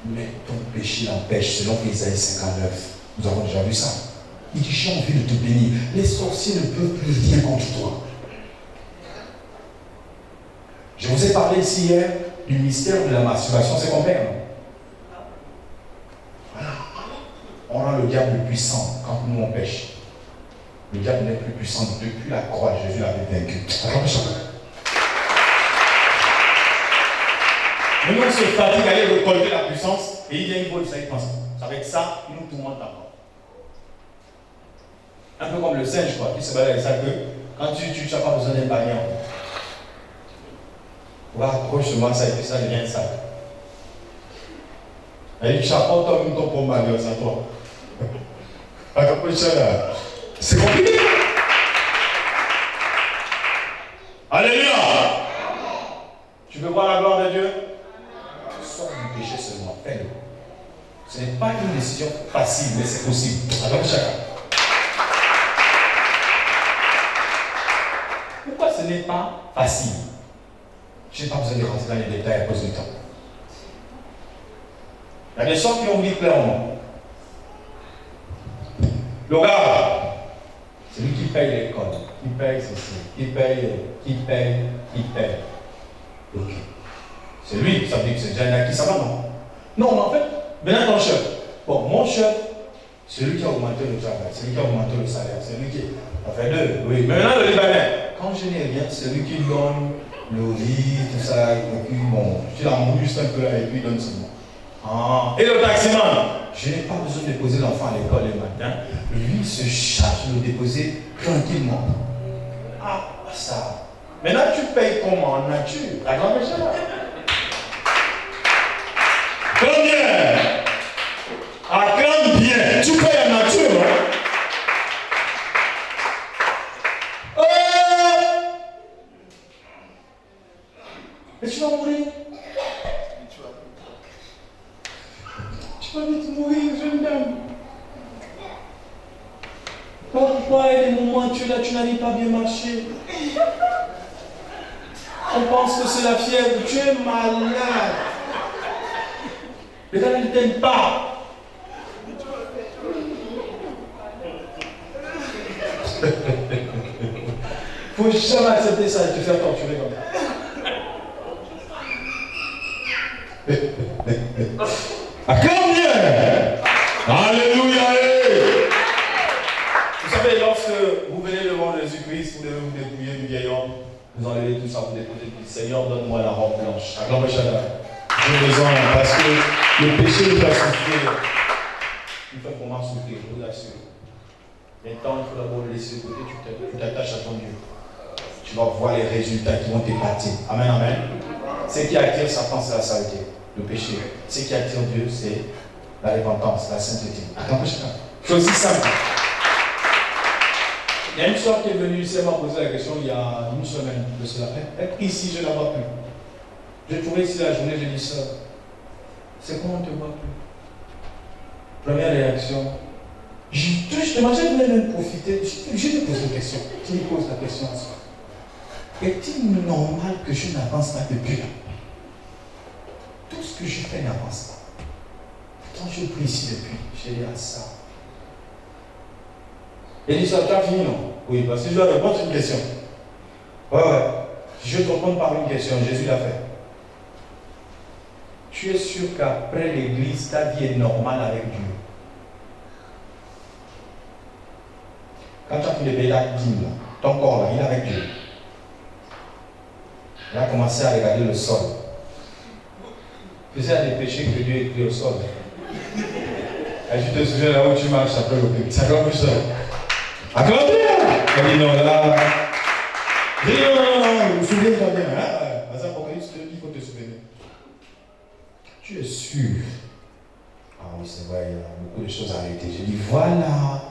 Mais ton péché l'empêche selon Isaïe 59. Nous avons déjà vu ça. Il dit, j'ai envie de te bénir. Les sorciers ne peuvent plus rien contre toi. Je vous ai parlé ici hier du mystère de la masturbation, c'est compris, non? Voilà. On rend le diable puissant quand nous on pêche. Le diable n'est plus puissant depuis la croix. Jésus l'avait vaincu. Maintenant on se fatigue à aller récolter la puissance et il vient, il faut ça, il pense. Avec ça, il nous tourmente encore. Un peu comme le singe, quoi. Tu sais pas avec ça que quand tu n'as pas besoin d'un panier. On va accrocher-moi ça et puis ça devient ça. Et tu apportes ton pompe à ça, toi. C'est compliqué. Alléluia. Tu veux voir la gloire de Dieu? Sors du péché seulement. Fais-le. Ce n'est pas une décision facile, mais c'est possible. Alors chacun. Pourquoi ce n'est pas facile? Je n'ai pas besoin de rentrer dans les détails à cause du temps. Il y a des gens qui ont dit clairement. Le gars, c'est lui qui paye l'école, qui paye ceci, qui paye. Ok. C'est lui, ça veut dire que c'est déjà un acquis, ça va, non? Non, mais en fait, maintenant ton chef. Bon, mon chef, c'est lui qui a augmenté le travail, c'est lui qui a augmenté le salaire, c'est lui qui a fait deux. Oui, mais maintenant le Libanais, quand je n'ai rien, c'est lui qui donne le riz, tout ça, et puis bon, tu l'en juste un peu là et puis il donne seulement. Ah. Et le taximan, je n'ai pas besoin de déposer l'enfant à l'école le matin, lui il se charge de le déposer tranquillement. Ah, ça. Maintenant tu payes comment en nature? La grande méchante. Combien? Acclame bien. Tu payes en Tu vas vite mourir, jeune dame. Pourquoi il y a des moments où tu es là, tu n'arrives pas à bien marcher? On pense que c'est la fièvre, tu es malade. Le gars ne t'aime pas. Faut jamais accepter ça et te faire torturer comme ça. Acclame Dieu. Alléluia. Vous savez, lorsque vous venez devant Jésus-Christ, vous devez vous dépouiller du vieil homme. Vous enlevez tout ça, vous déposez. Seigneur, donne-moi la robe blanche. Acclame Shaddai. J'ai besoin parce que le péché nous fait souffrir. Il fait comment souffrir, je vous assure. Maintenant, il faut d'abord le laisser de côté, tu t'attaches à ton Dieu. Tu vas voir les résultats qui vont t'épater. Amen, amen. Ce qui attire Satan, c'est la saleté, le péché. Ce qui attire Dieu, c'est la repentance, la sainteté. Acclame Shaddai. Chose si simple. Il y a une soeur qui est venue ici, elle m'a posé la question il y a une semaine de cela. Être ici, je ne la vois plus. J'ai trouvé ici la journée, j'ai dit ça. C'est comment on ne te voit plus? Première réaction. Je t'imagine même profiter. Je lui pose une question. Tu lui poses la question à soi. Est-il normal que je n'avance pas depuis là? Tout ce que je fais n'avance pas. Pourtant, je prie ici depuis. J'ai dit à ça. Il dit ça, tu as fini, non? Oui, parce que je dois répondre à une question. Ouais. Je vais te répondre par une question. Jésus l'a fait. Tu es sûr qu'après l'église, ta vie est normale avec Dieu? Quand tu as fait le béladim, ton corps là, il est avec Dieu. Il a commencé à regarder le sol. Il faisait des péchés que Dieu écrit au sol. Et je te souviens là où tu marches après le public. Ça comme ça. Acclamez! Il dit non, là. Il dit non, souviens-toi bien. Parce qu'Apocalypse, il faut te souvenir. Tu es sûr? Ah oui, c'est vrai, il y a beaucoup de choses à arrêter. J'ai dit voilà.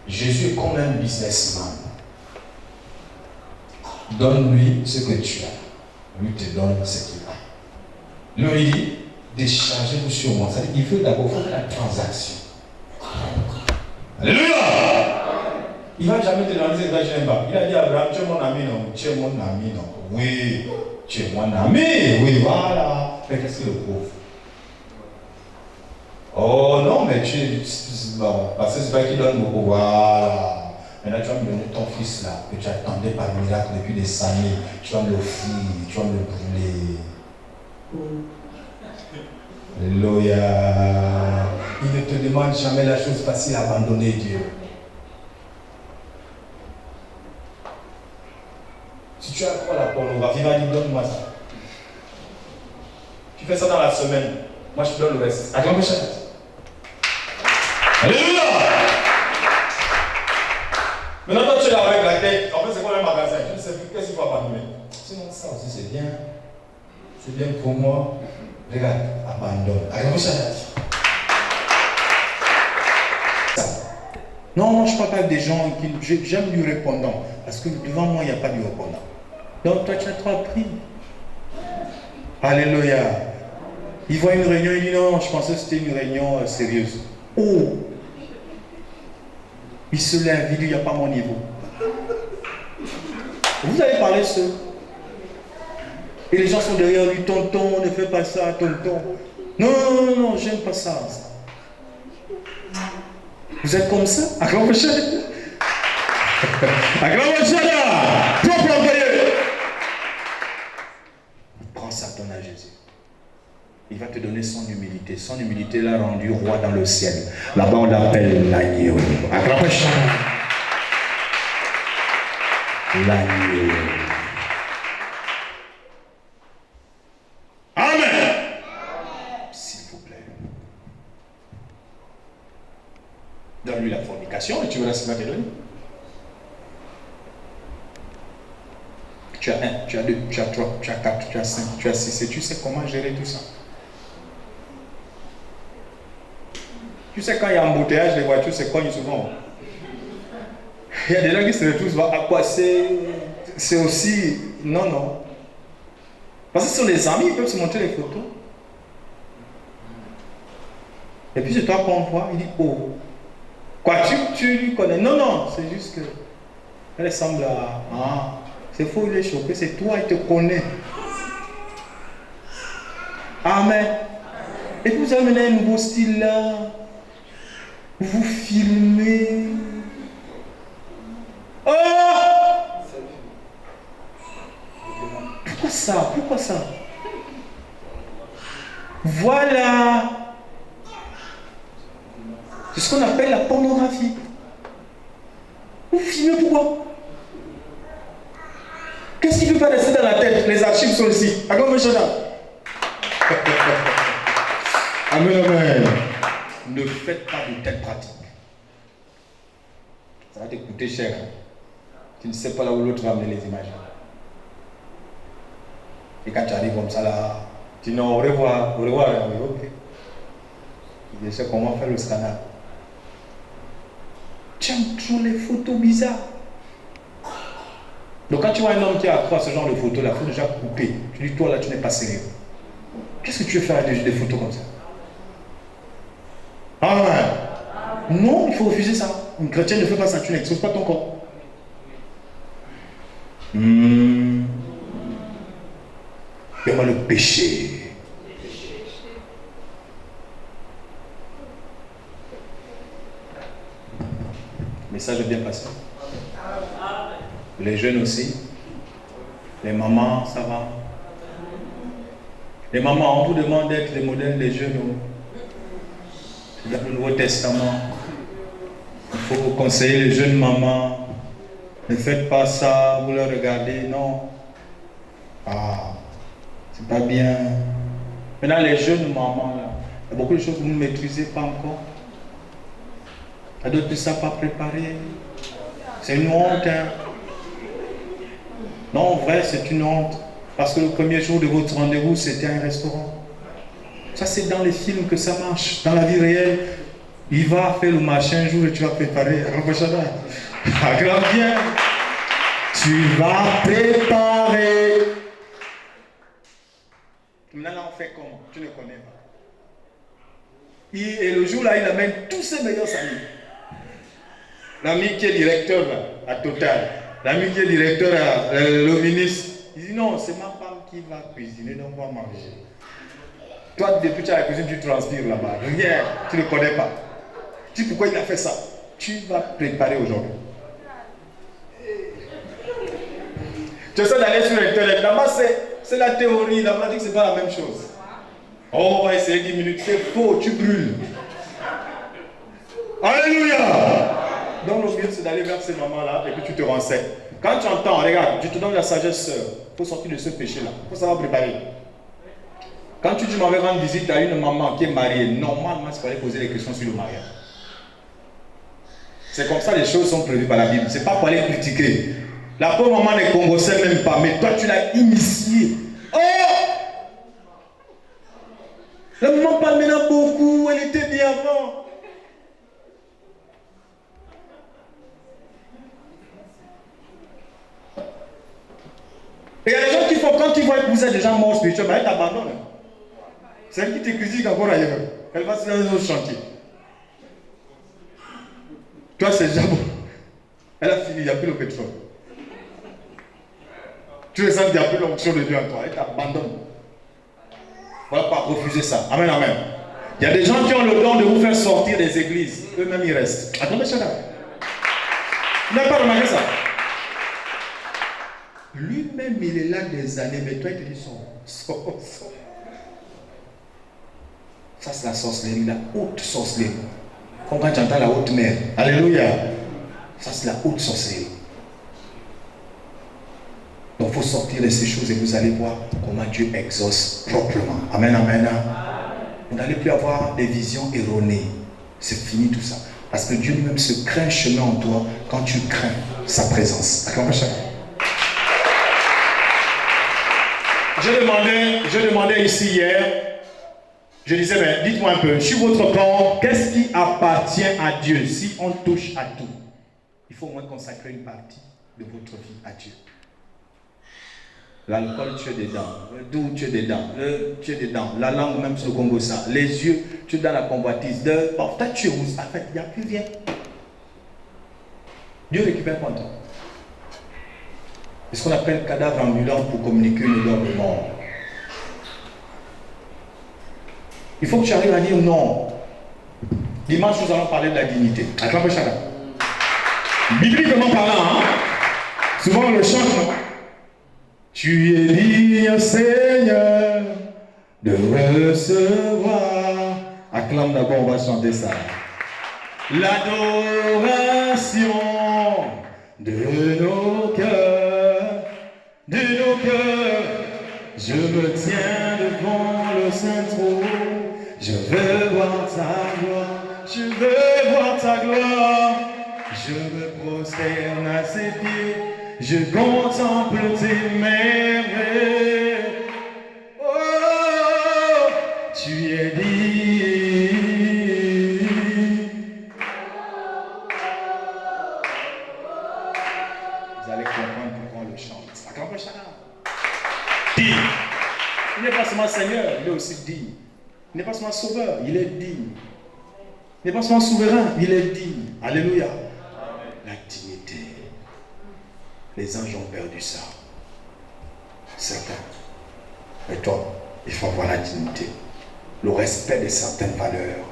Jésus est comme un businessman. Donne-lui ce que tu as. Lui te donne ce qu'il a. Lui il dit, déchargez-vous sur moi. C'est-à-dire qu'il faut d'abord faire la transaction. Alléluia! Il ne va jamais te demander ce que je n'aime pas. Il a dit à Abraham, tu es mon ami, non? Tu es mon ami, non? Oui, tu es mon ami. Oui, voilà. Mais qu'est-ce qu'il le prouve? Oh non, mais tu es. Bon, parce que c'est pas qui donne beaucoup. Voilà. Maintenant, tu vas me donner ton fils là, que tu attendais par miracle depuis des années. Tu vas me l'offrir, tu vas me le brûler. Alléluia. Il ne te demande jamais la chose facile à abandonner Dieu. Si tu as quoi la pornographie, va dire donne-moi ça. Tu fais ça dans la semaine. Moi je te donne le reste. Acclame Shaddai. Alléluia. Maintenant toi tu es là avec la tête. En fait c'est quoi un magasin? Tu ne sais plus qu'est-ce qu'il faut abandonner. Sinon ça aussi c'est bien. C'est bien pour moi. Regarde, abandonne. Acclame Shaddai. Non, moi je ne parle pas des gens qui. J'aime du répondant. Parce que devant moi il n'y a pas de répondant. Donc toi tu as trop appris. Alléluia. Il voit une réunion, il dit non, je pensais que c'était une réunion sérieuse. Oh! Il se lève, il dit il n'y a pas mon niveau. Vous allez parler seul. Et les gens sont derrière lui, tonton, ne fais pas ça, tonton. Non, j'aime pas ça. Vous êtes comme ça? Acclame Shaddai. Acclame Shaddai. Propre employé. Prends ça, donne à Jésus. Il va te donner son humilité. Son humilité l'a rendu roi dans le ciel. Là-bas, on l'appelle l'agneau. Acclame Shaddai. L'agneau. Amen. S'il vous plaît. Donne-lui la fornication et tu verras ce qu'il va te donner. Tu as 1, tu as 2, tu as 3, tu as 4, tu as 5, tu as 6 et tu sais comment gérer tout ça. Tu sais quand il y a embouteillage, les voitures se cognent souvent. Il y a des gens qui se retrouvent à quoi c'est aussi... Non. Parce que ce sont des amis, ils peuvent se montrer les photos. Et puis c'est toi qu'on voit, il dit, oh, quoi, tu lui connais? Non, non, c'est juste que elle semble à... Ah, c'est faux, il est choqué, c'est toi, il te connaît. Amen. Et puis vous avez maintenant un nouveau style là. Vous filmez. Oh! Pourquoi ça? Pourquoi ça? Voilà. C'est ce qu'on appelle la pornographie. Vous filmez pourquoi? Qu'est-ce qui ne peut pas rester dans la tête? Les archives sont ici. Amen, amen. Ne faites pas de telles pratiques. Ça va te coûter cher. Tu ne sais pas là où l'autre va amener les images. Et quand tu arrives comme ça là, tu dis non, au revoir, ok. Je sais comment faire le scandale. Tu aimes trop les photos bizarres. Donc quand tu vois un homme qui a accro à ce genre de photos, la photo déjà coupée, tu dis toi là tu n'es pas sérieux. Qu'est-ce que tu veux faire avec des photos comme ça? Ah ouais. Non, il faut refuser ça. Un chrétien ne fait pas ça, tu n'exposes pas ton corps. Fais-moi le péché. Le message est bien passé. Les jeunes aussi. Les mamans, ça va. Les mamans, on vous demande d'être des modèles des jeunes. C'est dans le Nouveau Testament. Il faut conseiller les jeunes mamans. Ne faites pas ça, vous leur regardez, non. Ah, c'est pas bien. Maintenant, les jeunes mamans, là, il y a beaucoup de choses que vous ne maîtrisez pas encore. Il y a d'autres qui ne savent pas préparer. C'est une honte, hein. Non, en vrai, c'est une honte. Parce que le premier jour de votre rendez-vous, c'était un restaurant. Ça, c'est dans les films que ça marche. Dans la vie réelle, il va faire le machin un jour et tu vas préparer. Aggrave bien. Tu vas préparer. Maintenant, on fait comment? Tu ne connais pas. Et le jour-là, il amène tous ses meilleurs amis. L'ami qui est directeur là, à Total. L'ami qui est directeur à le ministre. Il dit non, c'est ma femme qui va cuisiner, donc on va manger. Toi, depuis que tu as la cuisine, tu transpires là-bas. Rien, tu ne connais pas. Tu dis pourquoi il a fait ça? Tu vas préparer aujourd'hui. Tu essaies d'aller sur Internet. Là-bas, c'est la théorie. La pratique, c'est pas la même chose. Oh, on va essayer 10 minutes. C'est faux, tu brûles. Alléluia! Donc, le mieux, c'est d'aller vers ces mamans-là et puis tu te renseignes. Quand tu entends, regarde, je te donne la sagesse, sœur. Il faut sortir de ce péché-là. Il faut savoir préparer. Quand tu dis, je m'en vais rendre visite à une maman qui est mariée, normalement, il fallait poser des questions sur le mariage. C'est comme ça les choses sont prévues par la Bible. C'est pas pour aller critiquer. La pauvre maman ne congossait même pas, mais toi, tu l'as initiée. Oh! La maman parle maintenant beaucoup, elle était bien avant. Et il y a des gens qui font, quand ils voient que vous êtes déjà mort spirituellement, elle t'abandonne. C'est elle qui te critique encore ailleurs. Elle va se lancer au chantier. Toi, c'est déjà bon. Elle a fini, il n'y a plus le pétrole. Tu ressens qu'il n'y a plus l'onction de Dieu en toi. Elle t'abandonne. Voilà, pas refuser ça. Amen, amen. Il y a des gens qui ont le don de vous faire sortir des églises. Eux-mêmes, ils restent. Attendez, chacun. Vous n'avez pas remarqué ça? Lui-même, il est là des années, mais toi, il te dit sors. Ça, c'est la sorcellerie, la haute sorcellerie. Comme quand tu entends la haute mer. Alléluia. Ça, c'est la haute sorcellerie. Donc, il faut sortir de ces choses et vous allez voir comment Dieu exauce proprement. Amen, amen. Vous n'allez plus avoir des visions erronées. C'est fini tout ça. Parce que Dieu lui-même se crée un chemin en toi quand tu crains sa présence. D'accord, ma chère? Je demandais ici hier, je disais, mais dites-moi un peu, sur votre corps, qu'est-ce qui appartient à Dieu? Si on touche à tout, il faut au moins consacrer une partie de votre vie à Dieu. L'alcool, tu es dedans. Le doux, tu es dedans. Tu es dedans. La langue, même sur le Congo, ça. Les yeux, tu es dans la convoitise. Peut-être tu es où? En fait, il n'y a plus rien. Dieu récupère quoi toi? C'est ce qu'on appelle cadavre ambulant pour communiquer une odeur de mort. Il faut que tu arrives à dire non. Dimanche, nous allons parler de la dignité. Attends, chacun. Bibliquement parlant, hein? Souvent on le chante, non? Tu es digne, Seigneur, de recevoir. Acclame d'abord, on va chanter ça. L'adoration de nos cœurs, de nos cœurs. Je me tiens devant le saint trône. Je veux voir ta gloire, je veux voir ta gloire. Je me prosterne à ses pieds, je contemple tes merveilles. Oh, tu es digne. Vous allez comprendre pourquoi on le chante. Digne. Il n'est pas seulement Seigneur, il est aussi digne. Il n'est pas seulement sauveur, il est digne. Il n'est pas seulement souverain, il est digne. Alléluia. La dignité. Les anges ont perdu ça. Certains. Mais toi, il faut avoir la dignité. Le respect de certaines valeurs.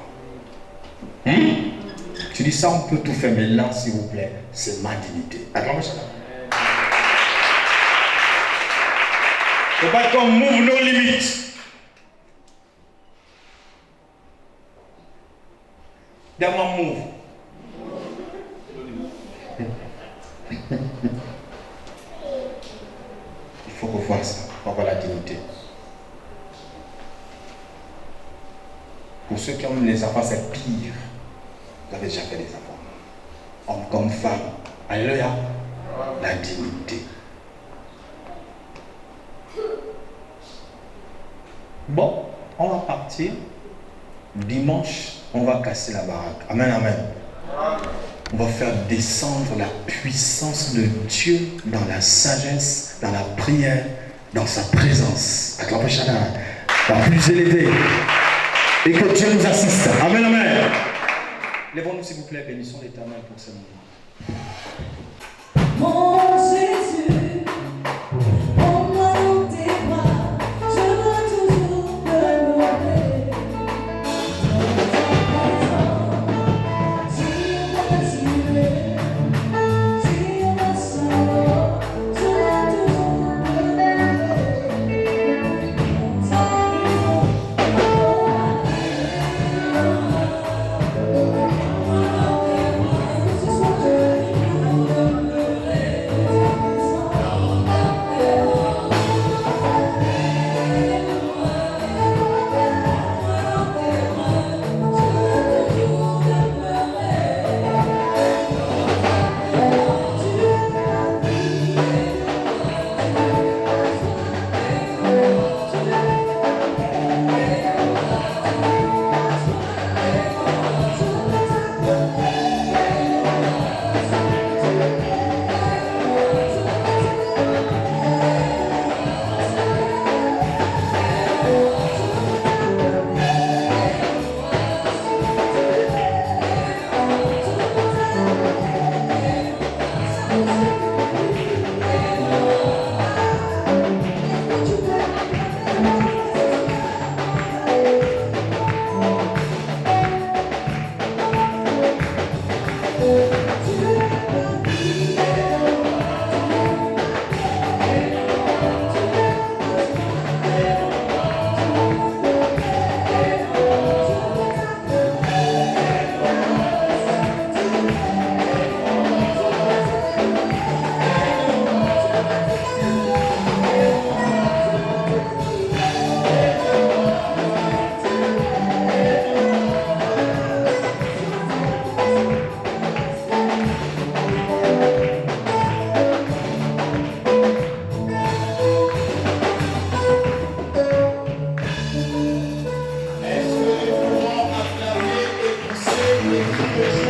Tu dis ça, on peut tout faire, mais là, s'il vous plaît, c'est ma dignité. Attends, ça. Il ne faut pas qu'on move nos limites. D'avoir move. Il faut revoir ça, pour avoir la dignité. Pour ceux qui ont les enfants, c'est pire. Vous avez déjà fait des enfants. Homme comme femme. Alléluia. La dignité. Bon, on va partir. Dimanche, on va casser la baraque. Amen, amen. On va faire descendre la puissance de Dieu dans la sagesse, dans la prière, dans sa présence. Acclamez Shana, la plus élevée. Et que Dieu nous assiste. Amen, amen. Lèvons-nous s'il vous plaît, bénissons l'Éternel pour ce moment. Mon Jésus, prends-moi dans tes bras, je veux toujours demeurer dans ta présence. Tu m'as tiré, tu m'as sauvé, je veux toujours demeurer dans ta présence. Est-ce que nous pouvons acclamer et pousser le